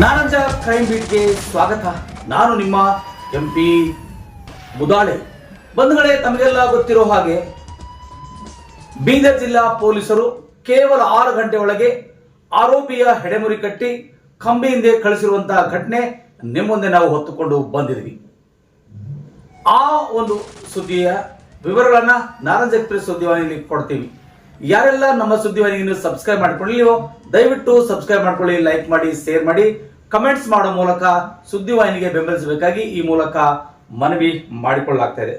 Naranja crime ಬೀಟ್ಗೆ ಸ್ವಾಗತ. ನಾನು ನಿಮ್ಮ MP ಮುದಾಳೆ. ಬಂಧುಗಳೇ, ತಮಗೆಲ್ಲ ಗೊತ್ತಿರೋ ಹಾಗೆ ಬೀದರ್ ಜಿಲ್ಲಾ ಪೊಲೀಸರು ಕೇವಲ 6 ಗಂಟೆ ಒಳಗೆ ಆರೋಪಿಯ ಹೆಡೆಮುರಿ ಕಟ್ಟಿ ಕಂಬಿ ಹಿಂದೆ ಕಳಿಸಿರುವಂತಹ ಘಟನೆ ನಿಮ್ಮ ಮುಂದೆ ನಾವು ಹೊತ್ತುಕೊಂಡು ಬಂದಿದ್ವಿ. ಆ ಒಂದು ಸುದ್ದಿಯ ವಿವರಗಳನ್ನ ನಾರಂಜ ಎಕ್ಸ್ಪ್ರೆಸ್ ಸುದ್ದಿವಾಹಿನಿಯಲ್ಲಿ ಕೊಡ್ತೀವಿ. ಯಾರೆಲ್ಲ ನಮ್ಮ ಸುದ್ದಿವಾಹಿನಿಯನ್ನು ಸಬ್ಸ್ಕ್ರೈಬ್ ಮಾಡ್ಕೊಳ್ಳಿವೋ ದಯವಿಟ್ಟು ಸಬ್ಸ್ಕ್ರೈಬ್ ಮಾಡ್ಕೊಳ್ಳಿ, ಲೈಕ್ ಮಾಡಿ, ಶೇರ್ ಮಾಡಿ, ಕಮೆಂಟ್ಸ್ ಮಾಡೋ ಮೂಲಕ ಸುದ್ದಿವಾಹಿನಿಗೆ ಬೆಂಬಲಿಸಬೇಕಾಗಿ ಈ ಮೂಲಕ ಮನವಿ ಮಾಡಿಕೊಳ್ಳಲಾಗ್ತಾ ಇದೆ.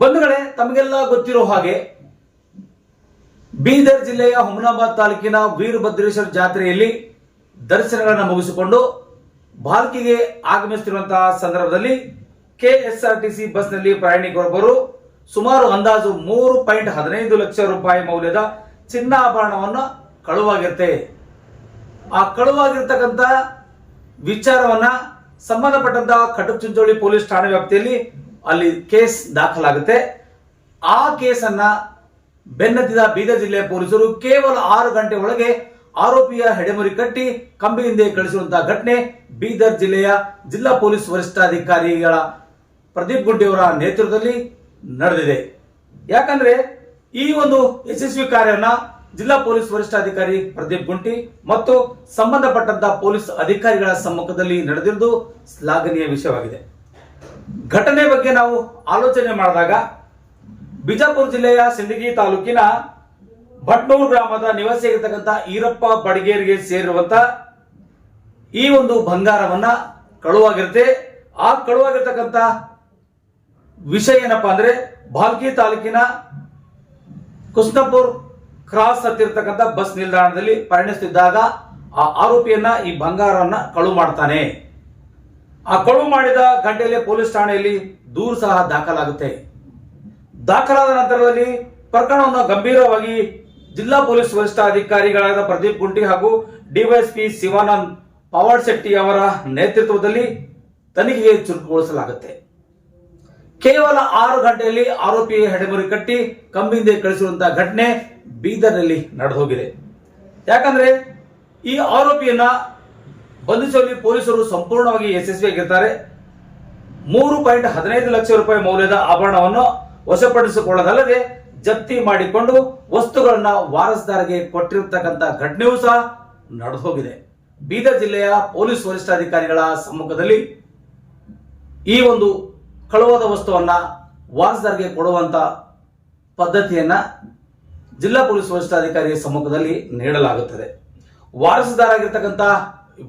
ಬಂಧುಗಳೇ, ತಮಗೆಲ್ಲ ಗೊತ್ತಿರೋ ಹಾಗೆ ಬೀದರ್ ಜಿಲ್ಲೆಯ ಹುಮನಾಬಾದ್ ತಾಲೂಕಿನ ವೀರಭದ್ರೇಶ್ವರ ಜಾತ್ರೆಯಲ್ಲಿ ದರ್ಶನಗಳನ್ನು ಮುಗಿಸಿಕೊಂಡು ಭಾಲ್ಕಿಗೆ ಆಗಮಿಸುತ್ತಿರುವಂತಹ ಸಂದರ್ಭದಲ್ಲಿ KSRTC ಬಸ್ನಲ್ಲಿ ಪ್ರಯಾಣಿಕರೊಬ್ಬರು ಸುಮಾರು ಅಂದಾಜು 3.15 ಲಕ್ಷ ರೂಪಾಯಿ ಮೌಲ್ಯದ ಚಿನ್ನಾಭರಣವನ್ನು ಕಳುವಾಗಿರುತ್ತೆ. ಆ ಕಳುವಾಗಿರ್ತಕ್ಕಂಥ ವಿಚಾರವನ್ನ ಸಂಬಂಧಪಟ್ಟಂತಹ ಕಟಕ್ಚುಂಚೋಳಿ ಪೊಲೀಸ್ ಠಾಣೆ ವ್ಯಾಪ್ತಿಯಲ್ಲಿ ಅಲ್ಲಿ ಕೇಸ್ ದಾಖಲಾಗುತ್ತೆ. ಆ ಕೇಸನ್ನ ಬೆನ್ನತ್ತಿದ ಬೀದರ್ ಜಿಲ್ಲೆಯ ಪೊಲೀಸರು ಕೇವಲ 6 ಗಂಟೆ ಒಳಗೆ ಆರೋಪಿಯ ಹೆಡೆಮುರಿ ಕಟ್ಟಿ ಕಂಬಿ ಹಿಂದೆ ಕಳಿಸಿರುವಂತಹ ಘಟನೆ ಬೀದರ್ ಜಿಲ್ಲೆಯ ಜಿಲ್ಲಾ ಪೊಲೀಸ್ ವರಿಷ್ಠಾಧಿಕಾರಿಗಳ ಪ್ರದೀಪ್ ಗುಂಟಿಯವರ ನೇತೃತ್ವದಲ್ಲಿ ನಡೆದಿದೆ. ಯಾಕಂದ್ರೆ ಈ ಒಂದು ಯಶಸ್ವಿ ಕಾರ್ಯವನ್ನ ಜಿಲ್ಲಾ ಪೊಲೀಸ್ ವರಿಷ್ಠಾಧಿಕಾರಿ ಪ್ರದೀಪ್ ಗುಂಟಿ ಮತ್ತು ಸಂಬಂಧಪಟ್ಟಂತಹ ಪೊಲೀಸ್ ಅಧಿಕಾರಿಗಳ ಸಮ್ಮುಖದಲ್ಲಿ ನಡೆದಿರುವುದು ಶ್ಲಾಘನೀಯ ವಿಷಯವಾಗಿದೆ. ಘಟನೆ ಬಗ್ಗೆ ನಾವು ಆಲೋಚನೆ ಮಾಡಿದಾಗ ಬಿಜಾಪುರ ಜಿಲ್ಲೆಯ ಸಿಂದಗಿ ತಾಲೂಕಿನ ಭಟ್ನೂರು ಗ್ರಾಮದ ನಿವಾಸಿಯಾಗಿರ್ತಕ್ಕಂಥ ಈರಪ್ಪ ಬಡಗೇರಿಗೆ ಸೇರಿರುವಂತ ಈ ಒಂದು ಬಂಗಾರವನ್ನ ಕಳುವಾಗಿರುತ್ತೆ. ಆ ಕಳುವಾಗಿರ್ತಕ್ಕಂಥ ವಿಷಯ ಏನಪ್ಪಾ ಅಂದ್ರೆ ಭಾಲ್ಕಿ ತಾಲೂಕಿನ ಕುಸ್ನಪುರ್ ಕ್ರಾಸ್ ಹತ್ತಿರತಕ್ಕಂಥ ಬಸ್ ನಿಲ್ದಾಣದಲ್ಲಿ ಪ್ರಯಾಣಿಸುತ್ತಿದ್ದಾಗ ಆ ಆರೋಪಿಯನ್ನ ಈ ಬಂಗಾರವನ್ನ ಕಳುವು ಮಾಡ್ತಾನೆ. ಆ ಕಳುವು ಮಾಡಿದ ಗಂಟೆಯಲ್ಲಿ ಪೊಲೀಸ್ ಠಾಣೆಯಲ್ಲಿ ದೂರು ಸಹ ದಾಖಲಾಗುತ್ತೆ. ದಾಖಲಾದ ನಂತರದಲ್ಲಿ ಪ್ರಕರಣವನ್ನು ಗಂಭೀರವಾಗಿ ಜಿಲ್ಲಾ ಪೊಲೀಸ್ ವರಿಷ್ಠಾಧಿಕಾರಿಗಳಾದ ಪ್ರದೀಪ್ ಗುಂಟಿ ಹಾಗೂ DYSP ಶಿವಾನಂದ್ ಪವಾಡ್ ಶೆಟ್ಟಿ ಅವರ ನೇತೃತ್ವದಲ್ಲಿ ತನಿಖೆಗೆ ಚುರುಕುಗೊಳಿಸಲಾಗುತ್ತೆ. ಕೇವಲ 6 ಗಂಟೆಯಲ್ಲಿ ಆರೋಪಿ ಹೆಡೆಮುರಿ ಕಟ್ಟಿ ಕಂಬಿಯಿಂದ ಕಳಿಸಿರುವಂತಹ ಘಟನೆ ಬೀದರ್ನಲ್ಲಿ ನಡೆದು ಹೋಗಿದೆ. ಯಾಕಂದ್ರೆ ಈ ಆರೋಪಿಯನ್ನ ಬಂಧಿಸುವಲ್ಲಿ ಪೊಲೀಸರು ಸಂಪೂರ್ಣವಾಗಿ ಯಶಸ್ವಿಯಾಗಿರ್ತಾರೆ. 3.15 ಲಕ್ಷ ರೂಪಾಯಿ ಮೌಲ್ಯದ ಆಭರಣವನ್ನು ವಶಪಡಿಸಿಕೊಳ್ಳದಲ್ಲದೆ ಜಪ್ತಿ ಮಾಡಿಕೊಂಡು ವಸ್ತುಗಳನ್ನ ವಾರಸುದಾರರಿಗೆ ಕೊಟ್ಟಿರತಕ್ಕಂಥ ಘಟನೆಯೂ ಸಹ ನಡೆದು ಹೋಗಿದೆ. ಬೀದರ್ ಜಿಲ್ಲೆಯ ಪೊಲೀಸ್ ವರಿಷ್ಠಾಧಿಕಾರಿಗಳ ಸಮ್ಮುಖದಲ್ಲಿ ಈ ಒಂದು ಕಳುವಾದ ವಸ್ತುವನ್ನ ವಾರಸುದಾರರಿಗೆ ಕೊಡುವಂತ ಪದ್ಧತಿಯನ್ನ ಜಿಲ್ಲಾ ಪೊಲೀಸ್ ವರಿಷ್ಠಾಧಿಕಾರಿಯ ಸಮ್ಮುಖದಲ್ಲಿ ನೀಡಲಾಗುತ್ತದೆ. ವಾರಸುದಾರರಾಗಿರ್ತಕ್ಕಂಥ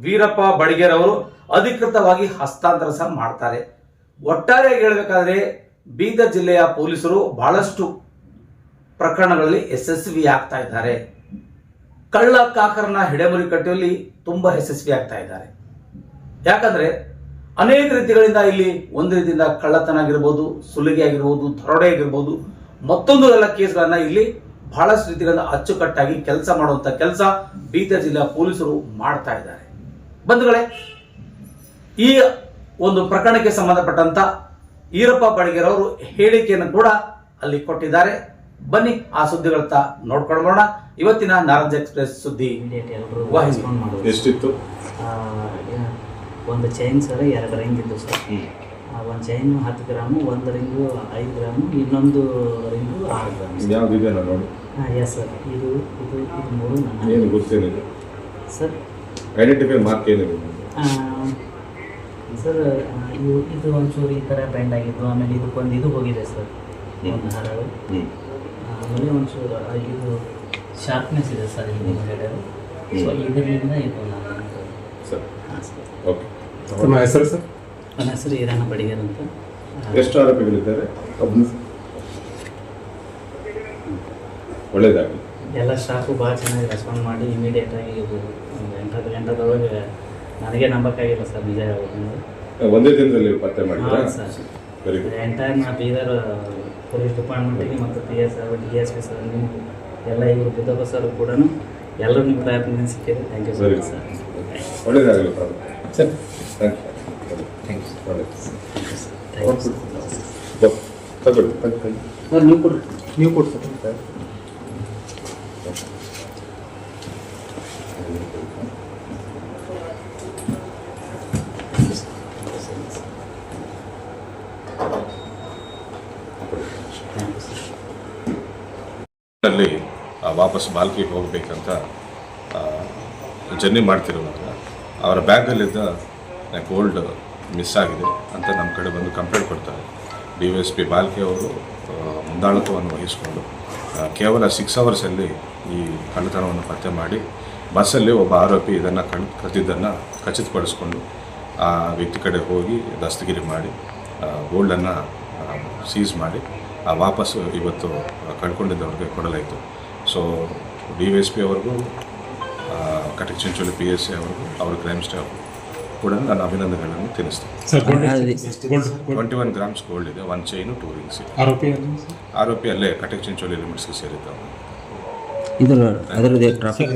ವೀರಪ್ಪ ಬಡಿಗೇರ್ ಅವರು ಅಧಿಕೃತವಾಗಿ ಹಸ್ತಾಂತರ ಸಹ ಮಾಡ್ತಾರೆ. ಒಟ್ಟಾರೆಯಾಗಿ ಹೇಳಬೇಕಾದ್ರೆ ಬೀದರ್ ಜಿಲ್ಲೆಯ ಪೊಲೀಸರು ಬಹಳಷ್ಟು ಪ್ರಕರಣಗಳಲ್ಲಿ ಯಶಸ್ವಿ ಆಗ್ತಾ ಇದ್ದಾರೆ. ಕಳ್ಳ ಕಾಕರನ ಹೆಡೆಮುರಿ ಕಟ್ಟುವಲ್ಲಿ ತುಂಬಾ ಯಶಸ್ವಿ ಆಗ್ತಾ ಇದ್ದಾರೆ. ಯಾಕಂದ್ರೆ ಅನೇಕ ರೀತಿಗಳಿಂದ ಇಲ್ಲಿ ಒಂದು ರೀತಿಯಿಂದ ಕಳ್ಳತನ ಆಗಿರ್ಬೋದು, ಸುಲಿಗೆ ಆಗಿರ್ಬೋದು, ದರೋಡೆ ಆಗಿರ್ಬೋದು, ಮತ್ತೊಂದು ಎಲ್ಲ ಕೇಸ್ಗಳನ್ನ ಇಲ್ಲಿ ಬಹಳಷ್ಟು ರೀತಿಗಳಿಂದ ಅಚ್ಚುಕಟ್ಟಾಗಿ ಕೆಲಸ ಮಾಡುವಂತ ಕೆಲಸ ಬೀದರ್ ಜಿಲ್ಲೆಯ ಪೊಲೀಸರು ಮಾಡ್ತಾ ಇದ್ದಾರೆ. ಬಂಧುಗಳೇ, ಈ ಒಂದು ಪ್ರಕರಣಕ್ಕೆ ಸಂಬಂಧಪಟ್ಟಂತ ಈರಪ್ಪ ಬಡಗೇರ್ ಅವರು ಹೇಳಿಕೆಯನ್ನು ಕೂಡ ಅಲ್ಲಿ ಕೊಟ್ಟಿದ್ದಾರೆ. ಬನ್ನಿ ಆ ಸುದ್ದಿಗಳತ್ತ ನೋಡ್ಕೊಂಡು ಬರೋಣ. ಇವತ್ತಿನ ನಾರಂಜ ಎಕ್ಸ್ಪ್ರೆಸ್ ಸುದ್ದಿ ಎಷ್ಟಿತ್ತು? ಒಂದು ಚೈನ್ ಸರ್ 2 ರಿಂಗ್ ಇದ್ದು ಸರ್. ಒಂದು ಚೈನ್ 10 ಗ್ರಾಮು, ಒಂದು ರಿಂಗು 5 ಗ್ರಾಮು, ಇನ್ನೊಂದು ರಿಂಗು 6 ಗ್ರಾಮ್. ಯಾವ್ದಿದೆ ನೋಡಿ? Yes sir. ಇದು ಇದು ಇದು 3 ನನ್ನ ಏನು ಗೊತ್ತೇನಿದೆ ಸರ್? ಐಡೆಂಟಿಫೈ ಮಾರ್ಕ್ ಏನಿದೆ ಸರ್? ಇದು ಒಂಚೂರು ಈ ಥರ ಬೆಂಡ್ ಆಗಿದ್ದು, ಆಮೇಲೆ ಇದಕ್ಕೊಂದು ಇದು ಹೋಗಿದೆ ಸರ್, ಒಂದು ಹರಳು. ಆಮೇಲೆ ಒಂಚೂರು ಇದು ಶಾರ್ಪ್ನೆಸ್ ಇದೆ ಸರ್ ಇಲ್ಲಿ ಹೊರಗಡೆ. ಸೊ ಇದರಿಂದ ಇದು ನಾನು ಸರ್. ಹಾಂ ಸರ್. ಓಕೆ. ನಿಮ್ಮ ಹೆಸರು ಸರ್? ನನ್ನ ಹೆಸರು ಈರಣ್ಣ ಬಡಿಗೇರ್ ಅಂತ. ಎಷ್ಟು ಆರೋಪಿಗಳಿದ್ದಾರೆ? ಒಳ್ಳೇದಾಗಲಿ. ಎಲ್ಲ ಸ್ಟಾಫು ಭಾಳ ಚೆನ್ನಾಗಿ ರೆಸ್ಪಾಂಡ್ ಮಾಡಿ ಇಮಿಡಿಯೇಟಾಗಿ ಇದು ಒಂದು 8 ಗಂಟೆದೊಳಗೆ ನನಗೆ ನಂಬಕ್ಕಾಗಿಲ್ಲ ಸರ್, ನಿಜ ಹೇಳ್ಬೇಕಂದ್ರೆ. ಒಂದೇ ದಿನದಲ್ಲಿ ಪತ್ತೆ ಮಾಡಿದ್ರಾ? ಸರ್. Very good. ಎಂಟೈರ್ ನಾ ಬೀದರ್ ಪೊಲೀಸ್ ಡಿಪಾರ್ಟ್ಮೆಂಟಿಗೆ ಮತ್ತು PS ಸರ್, DSP ಸರ್, ನೀವು ಎಲ್ಲ ಇವರು ಬಿದ್ದಪ್ಪ ಸರ್ ಕೂಡ ಎಲ್ಲರೂ ನಿಮ್ಮ ಪ್ರಯತ್ನ ಸಿಕ್ಕಿದೆ. Thank you sir. ಒಳ್ಳೆಯದಾಗಲಿ ಸರ್. Thank you. ಥ್ಯಾಂಕ್ ಯು ಒಳ್ಳೆದು. ಥ್ಯಾಂಕ್ ಯು ತಗೊಳ್ಳಿ. ಸರ್ ನೀವು ಕೊಡ್ರಿ ನೀವು ಕೊಡ್ತಾರೆ ಅಲ್ಲಿ ವಾಪಸ್ ಬಾಲ್ಕಿಗೆ ಹೋಗಬೇಕಂತ ಜರ್ನಿ ಮಾಡ್ತಿರುವಾಗ ಅವರ ಬ್ಯಾಗಲ್ಲಿದ್ದ ಗೋಲ್ಡ್ ಮಿಸ್ ಆಗಿದೆ ಅಂತ ನಮ್ಮ ಕಡೆ ಬಂದು ಕಂಪ್ಲೇಂಟ್ ಕೊಡ್ತಾರೆ. DYSP ಬಾಲ್ಕೆ ಅವರು ಮುಂದಾಳತ್ವವನ್ನು ವಹಿಸಿಕೊಂಡು ಕೇವಲ 6 ಅವರ್ಸಲ್ಲಿ ಈ ಕಳ್ಳತನವನ್ನು ಪತ್ತೆ ಮಾಡಿ ಬಸ್ಸಲ್ಲಿ ಒಬ್ಬ ಆರೋಪಿ ಇದನ್ನು ಕದ್ದಿದ್ದನ್ನು ಖಚಿತಪಡಿಸ್ಕೊಂಡು ಆ ವ್ಯಕ್ತಿ ಕಡೆ ಹೋಗಿ ದಸ್ತಗಿರಿ ಮಾಡಿ ಗೋಲ್ಡನ್ನು ಸೀಸ್ ಮಾಡಿ ವಾಪಸ್ಸು ಇವತ್ತು ಕಳ್ಕೊಂಡಿದ್ದವ್ರಿಗೆ ಕೊಡಲಾಯಿತು. ಸೊ DYSP ಅವ್ರಿಗೂ ಕಟಕ್ ಚಿಂಚೋಳಿ PSC ಅವ್ರಿಗೂ ಅವ್ರ ಕ್ರೈಮ್ ಸ್ಟಾಫ್ ಕೂಡ ನಾನು ಅಭಿನಂದನೆಗಳನ್ನು ತಿಳಿಸ್ತೇನೆ. ಸರ್ 21 ಗ್ರಾಮ್ಸ್ ಗೋಲ್ಡ್ ಇದೆ, 1 ಚೈನು 2 ರಿಂಗ್ಸ್ ಇದೆ. ಆರೋಪಿ ಅಲ್ಲೇ ಕಟಕ್ ಚಿಂಚೋಳಿ ಲಿಮಿಟ್ಸ್ಗೆ ಸೇರಿದ್ದವು. ಇದರ ಅದರದ್ದು ಟ್ರಾಫಿಕ್